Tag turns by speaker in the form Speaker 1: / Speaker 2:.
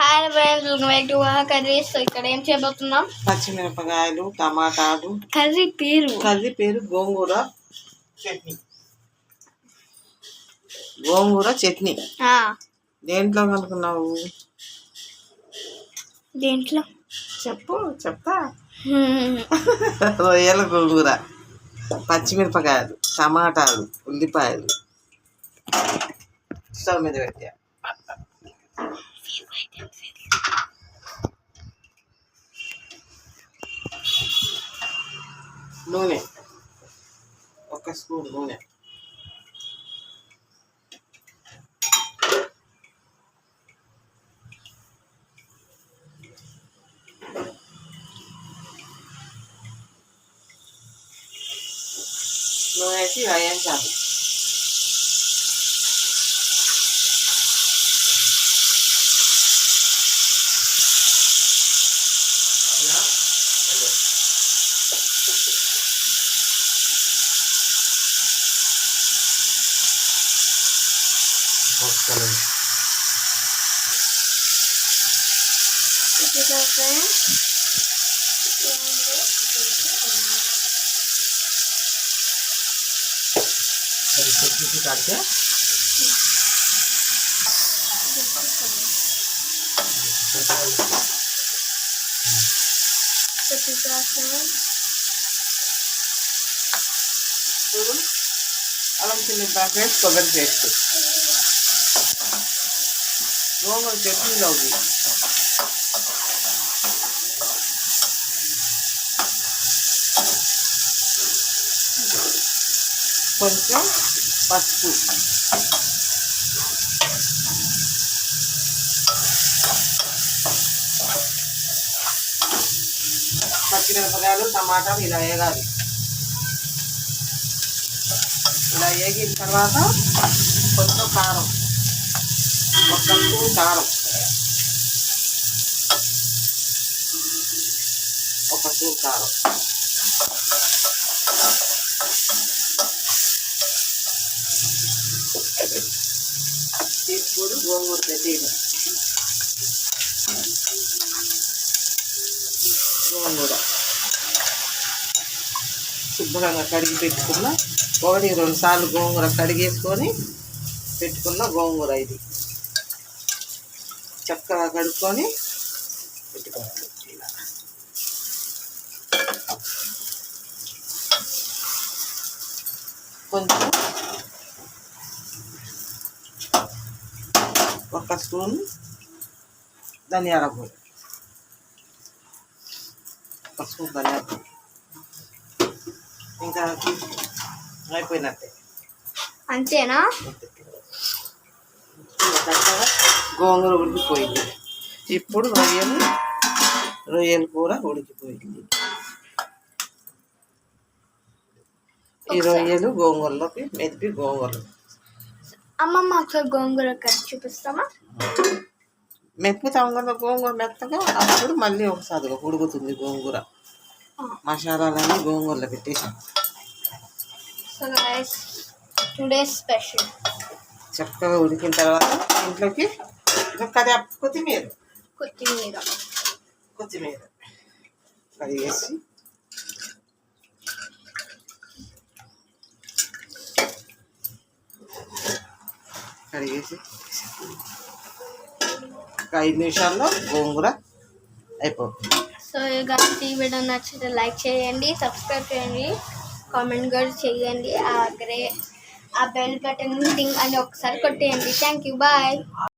Speaker 1: Hi friends, welcome back to curry. So ఇక్కడ ఏం చేయబోతున్నాం?
Speaker 2: పచ్చిమిరపకాయలు, టమాటాలు.
Speaker 1: కర్రీ పేరు
Speaker 2: గోంగూర చట్నీ. గోంగూర చట్నీ దేంట్లో కనుక్కున్నావు?
Speaker 1: దేంట్లో
Speaker 2: చెప్తా. రొయ్యల గోంగూర, పచ్చిమిరపకాయలు, టమాటాలు, ఉల్లిపాయలు స్టవ్ మీద పెట్టా. నూనె, 1 స్పూన్ నూనె. నూనె వేసి వేయించాలి. काटते అల్లం చిల్లిపాయ పేస్ట్, కొబ్బరి పేస్ట్, గోంగూర చట్నీలోకి కొంచెం పసుపు, పచ్చిమిరపకాయలు, టమాటాలు ఇలా వేగాలి. ఇలా వేగిన తర్వాత కొంచెం కారం, 1 స్పూన్ కారం, 1 స్పూన్ కారం, ఇప్పుడు గోంగూర పెట్టేది. గోంగూర శుభ్రంగా కడిగి పెట్టుకున్న 1-2 సార్లు గోంగూర కడిగేసుకొని పెట్టుకున్న గోంగూర ఇది చక్కగా కడుక్కొని పెట్టుకోవాలి. ఇలా కొంచెం 1 స్పూన్ ధనియాల పొడి, 1 స్పూన్ ధనియాల పొడి. ఇంకా అయిపోయినట్టే,
Speaker 1: అంతేనా?
Speaker 2: చక్కగా గోంగూర ఉడికిపోయింది. ఇప్పుడు రొయ్యల కూర ఉడికిపోయింది. ఈ రొయ్యలు గోంగూరలోకి మెదిపి గోంగూరలు.
Speaker 1: అమ్మమ్మ ఒకసారి గోంగూర కట్ చూపిస్తామా?
Speaker 2: మెత్తుతాం కదా గోంగూర మెత్తగా, అప్పుడు మళ్ళీ ఒకసారిగా ఉడుకుతుంది గోంగూర. మసాలాలన్నీ గోంగూరలో పెట్టేసాం.
Speaker 1: So guys, today special.
Speaker 2: చక్కగా ఉడికిన తర్వాత ఇంట్లోకి కొత్తిమీర కడిగేసి ఒక 5 నిమిషాల్లో గోంగూర అయిపోతుంది.
Speaker 1: సో గైస్, ఈ వీడియో నచ్చితే లైక్ చేయండి, సబ్స్క్రైబ్ చేయండి, కామెంట్ కూడా చేయండి. ఆ బెల్ బటన్ టింగ్ అని ఒకసారి కొట్టేయండి. Thank you, bye.